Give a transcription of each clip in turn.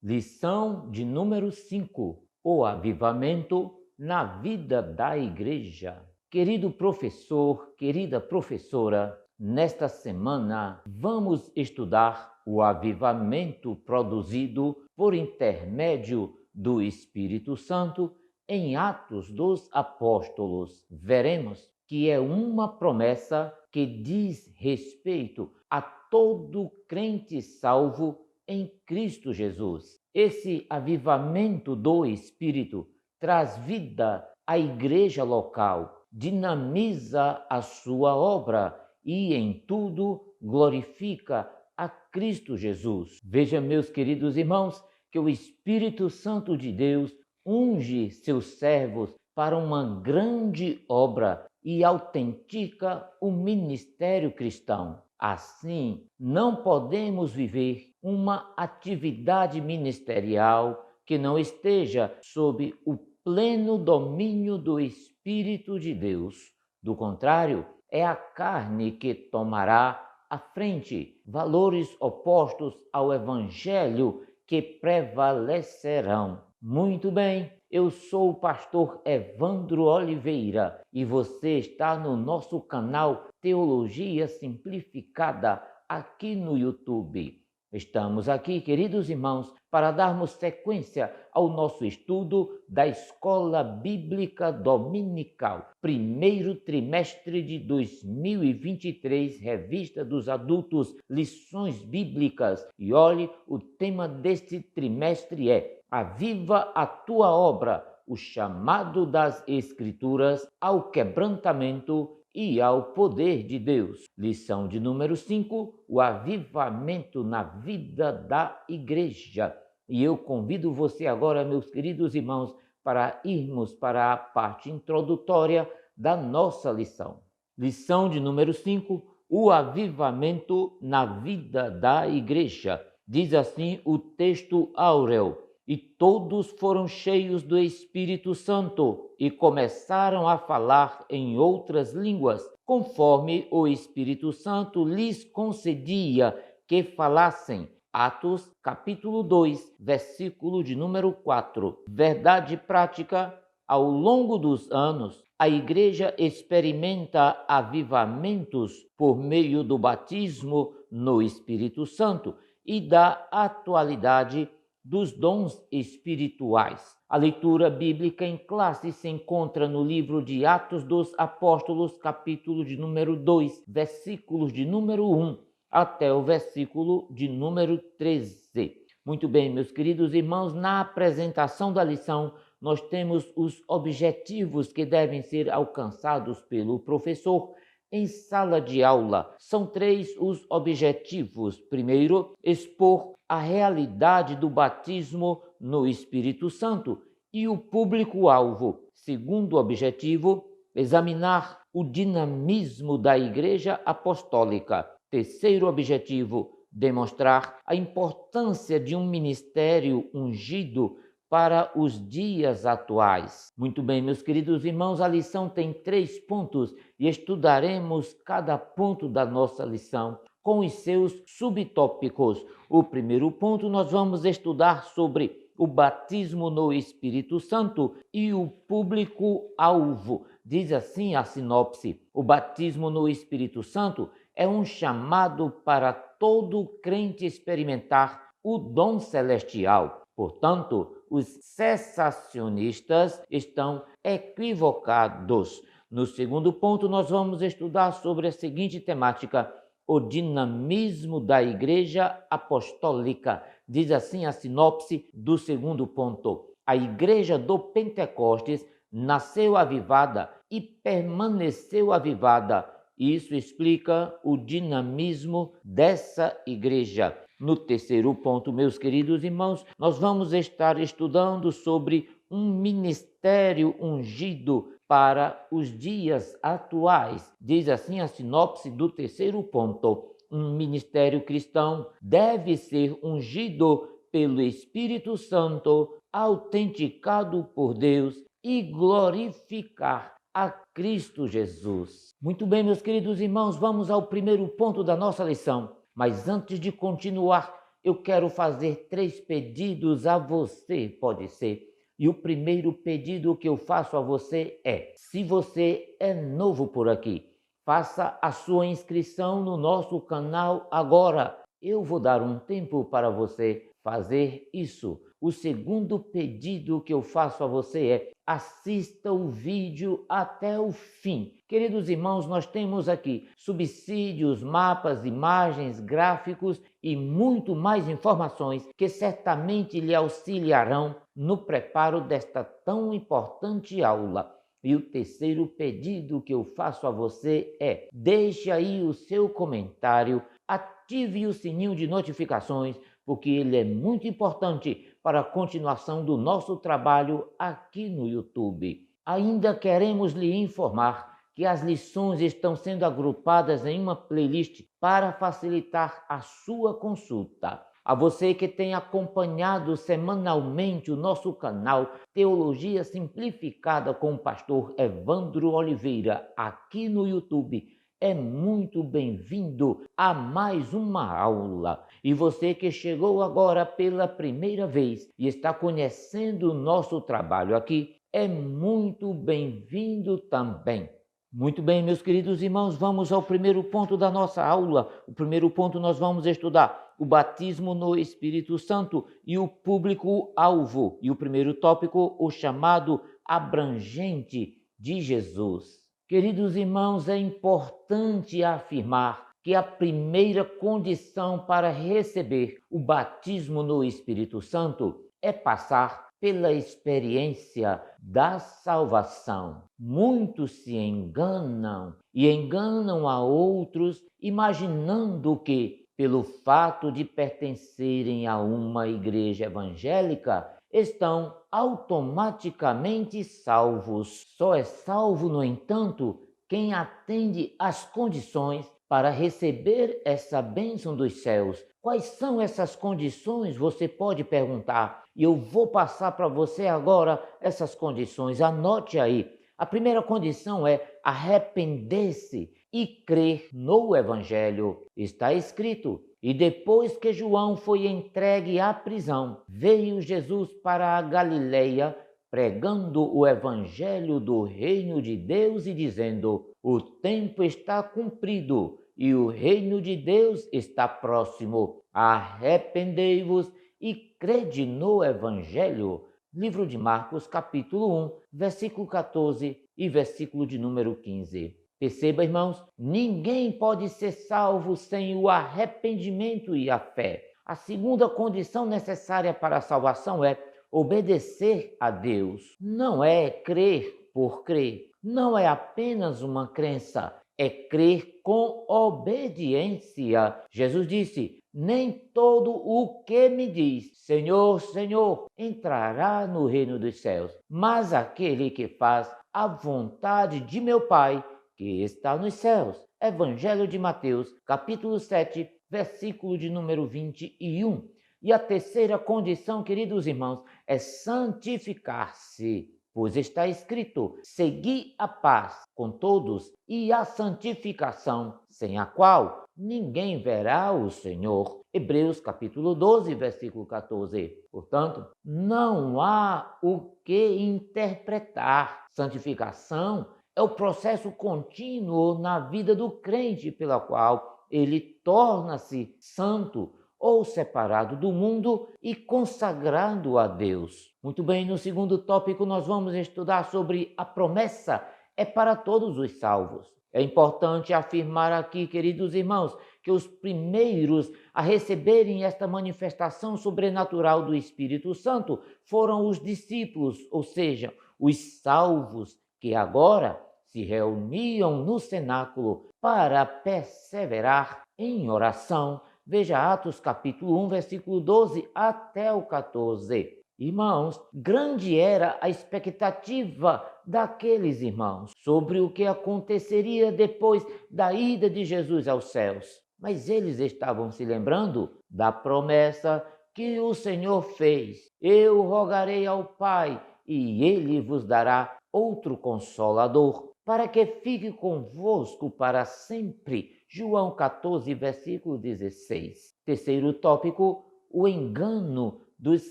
Lição de número 5: O avivamento na vida da igreja. Querido professor, querida professora, nesta semana vamos estudar o avivamento produzido por intermédio do Espírito Santo em Atos dos Apóstolos. Veremos que é uma promessa que diz respeito a todo crente salvo em Cristo Jesus. Esse avivamento do Espírito traz vida à igreja local, dinamiza a sua obra e em tudo glorifica a Cristo Jesus. Veja, meus queridos irmãos, que o Espírito Santo de Deus unge seus servos para uma grande obra e autentica o ministério cristão. Assim, não podemos viver uma atividade ministerial que não esteja sob o pleno domínio do Espírito de Deus. Do contrário, é a carne que tomará à frente, valores opostos ao Evangelho que prevalecerão. Muito bem, eu sou o pastor Evandro Oliveira e você está no nosso canal Teologia Simplificada aqui no YouTube. Estamos aqui, queridos irmãos, para darmos sequência ao nosso estudo da Escola Bíblica Dominical, primeiro trimestre de 2023, Revista dos Adultos, Lições Bíblicas. E olhe, o tema deste trimestre é Aviva a tua obra, o chamado das Escrituras ao quebrantamento e ao poder de Deus. Lição de número 5, o avivamento na vida da igreja. E eu convido você agora, meus queridos irmãos, para irmos para a parte introdutória da nossa lição. Lição de número 5, o avivamento na vida da igreja. Diz assim o texto áureo: e todos foram cheios do Espírito Santo e começaram a falar em outras línguas, conforme o Espírito Santo lhes concedia que falassem. Atos, capítulo 2, versículo de número 4. Verdade prática: ao longo dos anos, a igreja experimenta avivamentos por meio do batismo no Espírito Santo e da atualidade dos dons espirituais. A leitura bíblica em classe se encontra no livro de Atos dos Apóstolos, capítulo de número 2, versículos de número 1 até o versículo de número 13. Muito bem, meus queridos irmãos, na apresentação da lição, nós temos os objetivos que devem ser alcançados pelo professor em sala de aula. São 3 os objetivos. Primeiro, expor a realidade do batismo no Espírito Santo e o público-alvo. Segundo objetivo, examinar o dinamismo da Igreja Apostólica. Terceiro objetivo, demonstrar a importância de um ministério ungido para os dias atuais. Muito bem, meus queridos irmãos, a lição tem 3 pontos e estudaremos cada ponto da nossa lição com os seus subtópicos. O primeiro ponto, nós vamos estudar sobre o batismo no Espírito Santo e o público-alvo. Diz assim a sinopse: o batismo no Espírito Santo é um chamado para todo crente experimentar o dom celestial. Portanto, os cessacionistas estão equivocados. No segundo ponto, nós vamos estudar sobre a seguinte temática: o dinamismo da Igreja Apostólica. Diz assim a sinopse do segundo ponto: a Igreja do Pentecostes nasceu avivada e permaneceu avivada. Isso explica o dinamismo dessa igreja. No terceiro ponto, meus queridos irmãos, nós vamos estar estudando sobre um ministério ungido para os dias atuais. Diz assim a sinopse do terceiro ponto: um ministério cristão deve ser ungido pelo Espírito Santo, autenticado por Deus e glorificar a Cristo Jesus. Muito bem, meus queridos irmãos, vamos ao primeiro ponto da nossa lição. Mas antes de continuar, eu quero fazer 3 pedidos a você, pode ser. E o primeiro pedido que eu faço a você é: se você é novo por aqui, faça a sua inscrição no nosso canal agora. Eu vou dar um tempo para você fazer isso. O segundo pedido que eu faço a você é: assista o vídeo até o fim. Queridos irmãos, nós temos aqui subsídios, mapas, imagens, gráficos e muito mais informações que certamente lhe auxiliarão no preparo desta tão importante aula. E o terceiro pedido que eu faço a você é: deixe aí o seu comentário, ative o sininho de notificações, porque ele é muito importante para a continuação do nosso trabalho aqui no YouTube. Ainda queremos lhe informar que as lições estão sendo agrupadas em uma playlist para facilitar a sua consulta. A você que tem acompanhado semanalmente o nosso canal Teologia Simplificada com o pastor Evandro Oliveira aqui no YouTube, é muito bem-vindo a mais uma aula. E você que chegou agora pela primeira vez e está conhecendo o nosso trabalho aqui, é muito bem-vindo também. Muito bem, meus queridos irmãos, vamos ao primeiro ponto da nossa aula. O primeiro ponto nós vamos estudar o batismo no Espírito Santo e o público-alvo. E o primeiro tópico, o chamado abrangente de Jesus. Queridos irmãos, é importante afirmar que a primeira condição para receber o batismo no Espírito Santo é passar pela experiência da salvação. Muitos se enganam e enganam a outros, imaginando que, pelo fato de pertencerem a uma igreja evangélica, estão automaticamente salvos. Só é salvo, no entanto, quem atende às condições para receber essa bênção dos céus. Quais são essas condições? Você pode perguntar. E eu vou passar para você agora essas condições. Anote aí. A primeira condição é arrepender-se e crer no Evangelho. Está escrito: e depois que João foi entregue à prisão, veio Jesus para a Galileia, pregando o Evangelho do reino de Deus e dizendo: o tempo está cumprido e o reino de Deus está próximo. Arrependei-vos e crede no Evangelho. Livro de Marcos, capítulo 1, versículo 14 e versículo de número 15. Perceba, irmãos, ninguém pode ser salvo sem o arrependimento e a fé. A segunda condição necessária para a salvação é obedecer a Deus. Não é crer por crer, não é apenas uma crença, é crer com obediência. Jesus disse: nem todo o que me diz Senhor, Senhor, entrará no reino dos céus, mas aquele que faz a vontade de meu Pai que está nos céus. Evangelho de Mateus, capítulo 7, versículo de número 21. E a terceira condição, queridos irmãos, é santificar-se, pois está escrito: segui a paz com todos e a santificação, sem a qual ninguém verá o Senhor. Hebreus capítulo 12, versículo 14. Portanto, não há o que interpretar. Santificação é o processo contínuo na vida do crente pela qual ele torna-se santo ou separado do mundo e consagrado a Deus. Muito bem, no segundo tópico nós vamos estudar sobre a promessa é para todos os salvos. É importante afirmar aqui, queridos irmãos, que os primeiros a receberem esta manifestação sobrenatural do Espírito Santo foram os discípulos, ou seja, os salvos, que agora se reuniam no cenáculo para perseverar em oração. Veja Atos capítulo 1, versículo 12 até o 14. Irmãos, grande era a expectativa daqueles irmãos sobre o que aconteceria depois da ida de Jesus aos céus. Mas eles estavam se lembrando da promessa que o Senhor fez: eu rogarei ao Pai e ele vos dará outro Consolador, para que fique convosco para sempre. João 14, versículo 16. Terceiro tópico, o engano dos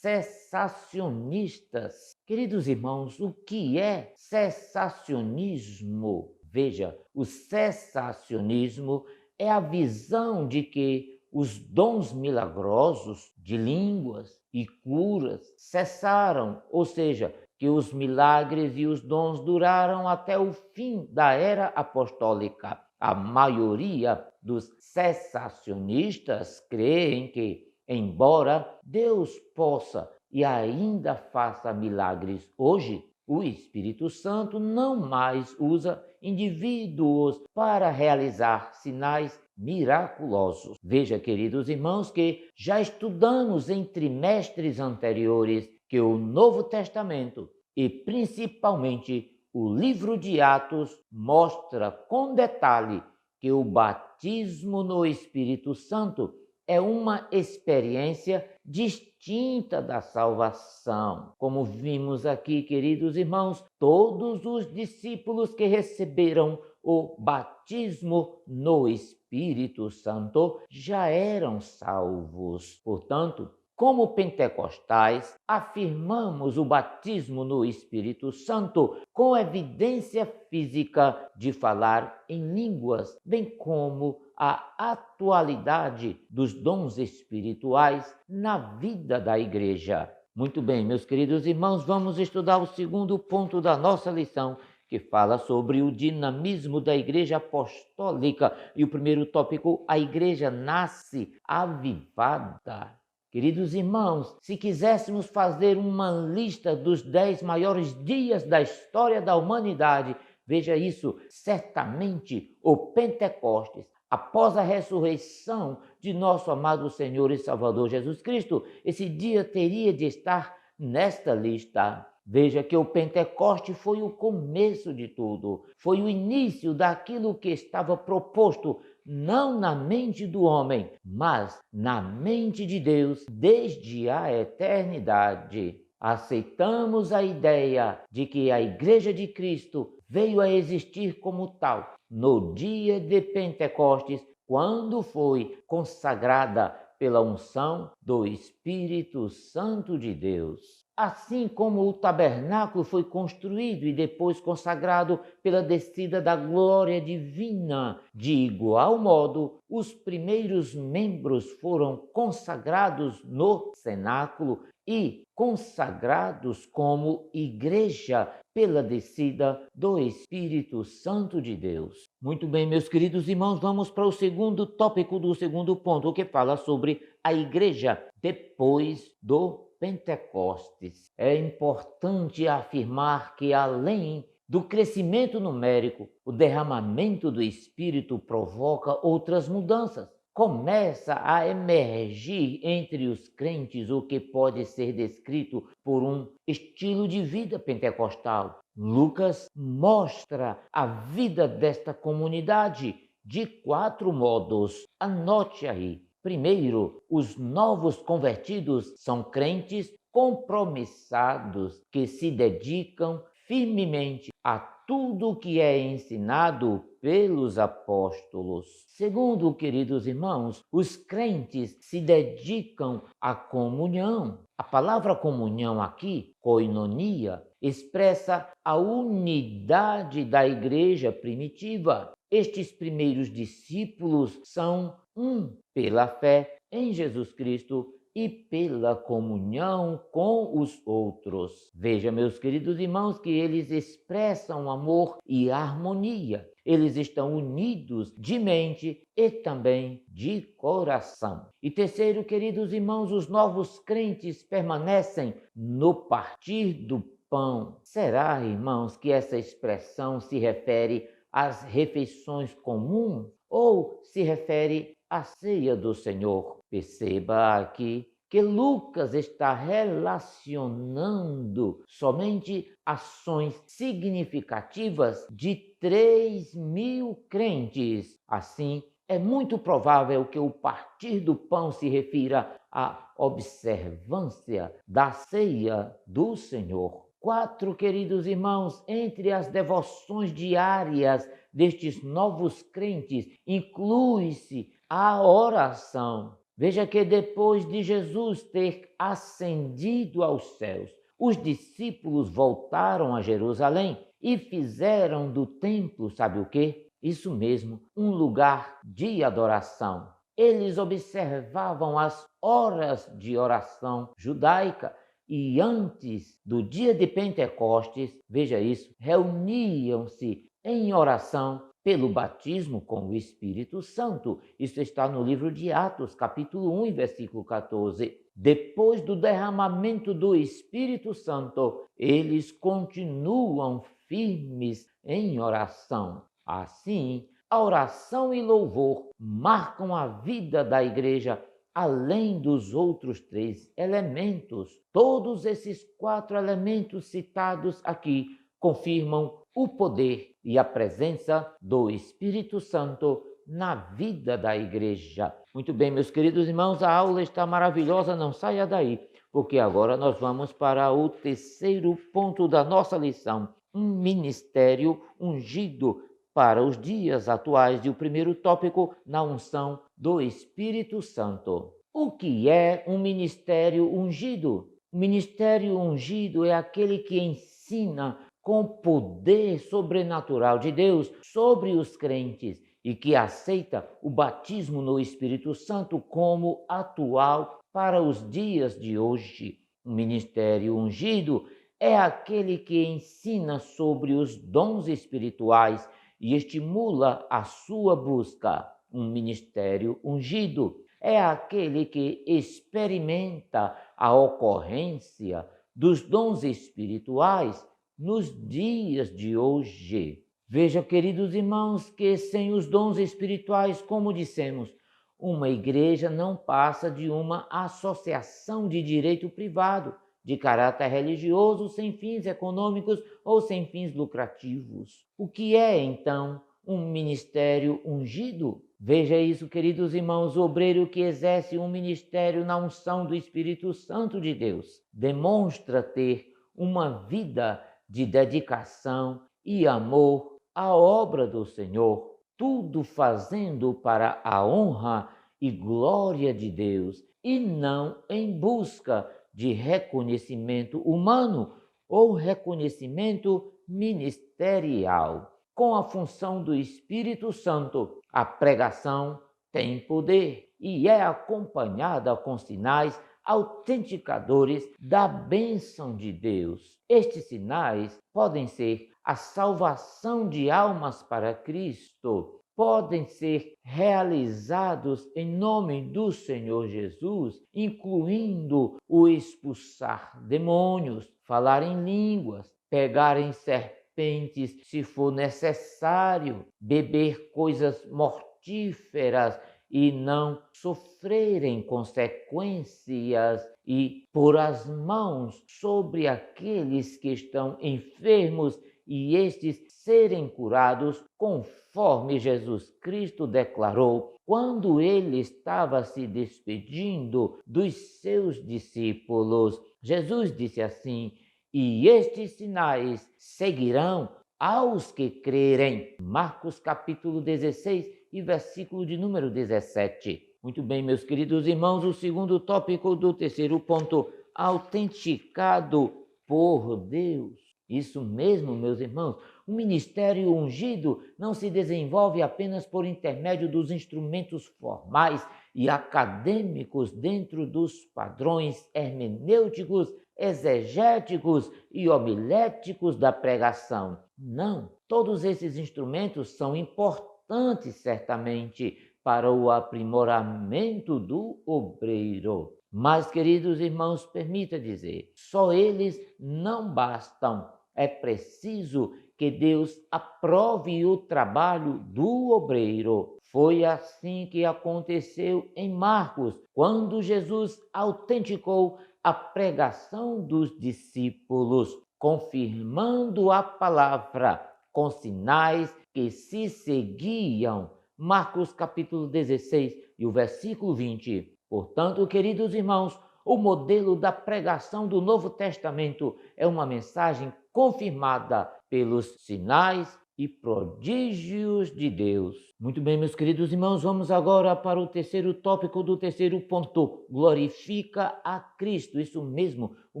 cessacionistas. Queridos irmãos, o que é cessacionismo? Veja, o cessacionismo é a visão de que os dons milagrosos de línguas e curas cessaram, ou seja, que os milagres e os dons duraram até o fim da era apostólica. A maioria dos cessacionistas creem que, embora Deus possa e ainda faça milagres hoje, o Espírito Santo não mais usa indivíduos para realizar sinais miraculosos. Veja, queridos irmãos, que já estudamos em trimestres anteriores que o Novo Testamento e principalmente o livro de Atos mostra com detalhe que o batismo no Espírito Santo é uma experiência distinta da salvação. Como vimos aqui, queridos irmãos, todos os discípulos que receberam o batismo no Espírito Santo já eram salvos. Portanto, como pentecostais, afirmamos o batismo no Espírito Santo com evidência física de falar em línguas, bem como a atualidade dos dons espirituais na vida da igreja. Muito bem, meus queridos irmãos, vamos estudar o segundo ponto da nossa lição, que fala sobre o dinamismo da igreja apostólica. E o primeiro tópico, a igreja nasce avivada. Queridos irmãos, se quiséssemos fazer uma lista dos 10 maiores dias da história da humanidade, veja isso, certamente o Pentecostes, após a ressurreição de nosso amado Senhor e Salvador Jesus Cristo, esse dia teria de estar nesta lista. Veja que o Pentecostes foi o começo de tudo, foi o início daquilo que estava proposto não na mente do homem, mas na mente de Deus desde a eternidade. Aceitamos a ideia de que a Igreja de Cristo veio a existir como tal no dia de Pentecostes, quando foi consagrada pela unção do Espírito Santo de Deus. Assim como o tabernáculo foi construído e depois consagrado pela descida da glória divina, de igual modo, os primeiros membros foram consagrados no cenáculo e consagrados como igreja pela descida do Espírito Santo de Deus. Muito bem, meus queridos irmãos, vamos para o segundo tópico do segundo ponto, que fala sobre a igreja depois do Pentecostes. É importante afirmar que, além do crescimento numérico, o derramamento do Espírito provoca outras mudanças. Começa a emergir entre os crentes o que pode ser descrito por um estilo de vida pentecostal. Lucas mostra a vida desta comunidade de 4 modos. Anote aí. Primeiro, os novos convertidos são crentes compromissados que se dedicam firmemente a tudo que é ensinado pelos apóstolos. Segundo, queridos irmãos, os crentes se dedicam à comunhão. A palavra comunhão aqui, koinonia, expressa a unidade da igreja primitiva. Estes primeiros discípulos são um pela fé em Jesus Cristo e pela comunhão com os outros. Veja, meus queridos irmãos, que eles expressam amor e harmonia. Eles estão unidos de mente e também de coração. E terceiro, queridos irmãos, os novos crentes permanecem no partir do pão. Será, irmãos, que essa expressão se refere às refeições comuns ou se refere à ceia do Senhor? Perceba aqui que Lucas está relacionando somente ações significativas de 3.000 crentes. Assim, é muito provável que o partir do pão se refira à observância da ceia do Senhor. 4, queridos irmãos, entre as devoções diárias destes novos crentes, inclui-se a oração. Veja que depois de Jesus ter ascendido aos céus, os discípulos voltaram a Jerusalém e fizeram do templo, sabe o quê? Isso mesmo, um lugar de adoração. Eles observavam as horas de oração judaica e antes do dia de Pentecostes, veja isso, reuniam-se em oração pelo batismo com o Espírito Santo. Isso está no livro de Atos, capítulo 1, versículo 14. Depois do derramamento do Espírito Santo, eles continuam firmes em oração. Assim, a oração e louvor marcam a vida da igreja, além dos outros 3 elementos. Todos esses 4 elementos citados aqui confirmam o poder e a presença do Espírito Santo na vida da igreja. Muito bem, meus queridos irmãos, a aula está maravilhosa, não saia daí, porque agora nós vamos para o terceiro ponto da nossa lição, um ministério ungido para os dias atuais, e o primeiro tópico, na unção do Espírito Santo. O que é um ministério ungido? O ministério ungido é aquele que ensina com o poder sobrenatural de Deus sobre os crentes e que aceita o batismo no Espírito Santo como atual para os dias de hoje. O ministério ungido é aquele que ensina sobre os dons espirituais e estimula a sua busca. Um ministério ungido é aquele que experimenta a ocorrência dos dons espirituais nos dias de hoje. Veja, queridos irmãos, que sem os dons espirituais, como dissemos, uma igreja não passa de uma associação de direito privado, de caráter religioso, sem fins econômicos ou sem fins lucrativos. O que é, então, um ministério ungido? Veja isso, queridos irmãos, o obreiro que exerce um ministério na unção do Espírito Santo de Deus demonstra ter uma vida de dedicação e amor à obra do Senhor, tudo fazendo para a honra e glória de Deus e não em busca de reconhecimento humano ou reconhecimento ministerial. Com a função do Espírito Santo, a pregação tem poder e é acompanhada com sinais autenticadores da bênção de Deus. Estes sinais podem ser a salvação de almas para Cristo, podem ser realizados em nome do Senhor Jesus, incluindo o expulsar demônios, falar em línguas, pegar em serpentes se for necessário, beber coisas mortíferas e não sofrerem consequências e pôr as mãos sobre aqueles que estão enfermos e estes serem curados, conforme Jesus Cristo declarou quando ele estava se despedindo dos seus discípulos. Jesus disse assim: "E estes sinais seguirão aos que crerem." Marcos capítulo 16 e versículo de número 17. Muito bem, meus queridos irmãos, o segundo tópico do terceiro ponto, autenticado por Deus. Isso mesmo, meus irmãos, o ministério ungido não se desenvolve apenas por intermédio dos instrumentos formais e acadêmicos dentro dos padrões hermenêuticos, exegéticos e homiléticos da pregação. Não, todos esses instrumentos são importantes, certamente, para o aprimoramento do obreiro. Mas, queridos irmãos, permita dizer, só eles não bastam. É preciso que Deus aprove o trabalho do obreiro. Foi assim que aconteceu em Marcos, quando Jesus autenticou a pregação dos discípulos, confirmando a palavra com sinais que se seguiam. Marcos capítulo 16 e o versículo 20. Portanto, queridos irmãos, o modelo da pregação do Novo Testamento é uma mensagem confirmada pelos sinais e prodígios de Deus. Muito bem, meus queridos irmãos, vamos agora para o terceiro tópico do terceiro ponto. Glorifica a Cristo. Isso mesmo, o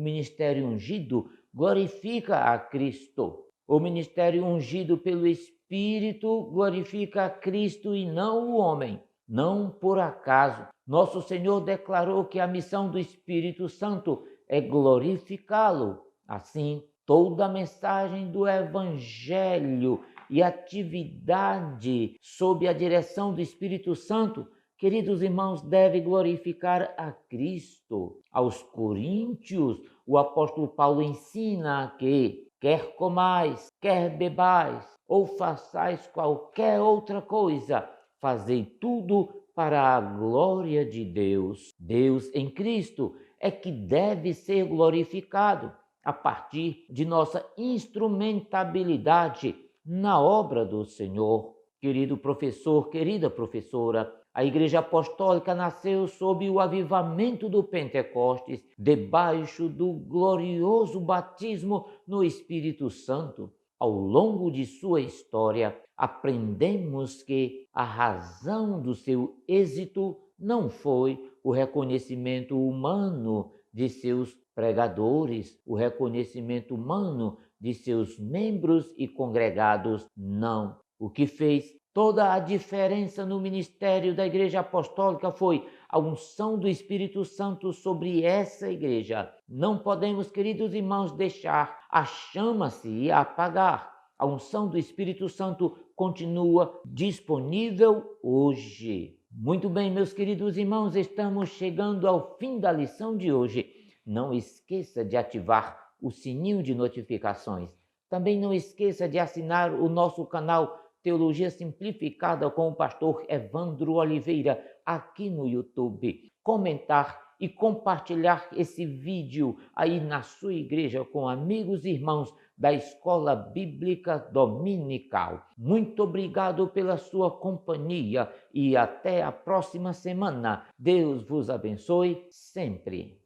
ministério ungido glorifica a Cristo. O ministério ungido pelo Espírito glorifica a Cristo e não o homem. Não por acaso. Nosso Senhor declarou que a missão do Espírito Santo é glorificá-lo. Assim, toda a mensagem do Evangelho e atividade sob a direção do Espírito Santo, queridos irmãos, deve glorificar a Cristo. Aos Coríntios, o apóstolo Paulo ensina que quer comais, quer bebais, ou façais qualquer outra coisa, fazei tudo para a glória de Deus. Deus em Cristo é que deve ser glorificado a partir de nossa instrumentabilidade na obra do Senhor. Querido professor, querida professora, a Igreja Apostólica nasceu sob o avivamento do Pentecostes, debaixo do glorioso batismo no Espírito Santo. Ao longo de sua história, aprendemos que a razão do seu êxito não foi o reconhecimento humano de seus pregadores, o reconhecimento humano de seus membros e congregados, não. O que fez toda a diferença no ministério da Igreja Apostólica foi a unção do Espírito Santo sobre essa igreja. Não podemos, queridos irmãos, deixar a chama se apagar. A unção do Espírito Santo continua disponível hoje. Muito bem, meus queridos irmãos, estamos chegando ao fim da lição de hoje. Não esqueça de ativar o sininho de notificações. Também não esqueça de assinar o nosso canal Teologia Simplificada com o pastor Evandro Oliveira aqui no YouTube. Comentar e compartilhar esse vídeo aí na sua igreja com amigos e irmãos da Escola Bíblica Dominical. Muito obrigado pela sua companhia e até a próxima semana. Deus vos abençoe sempre.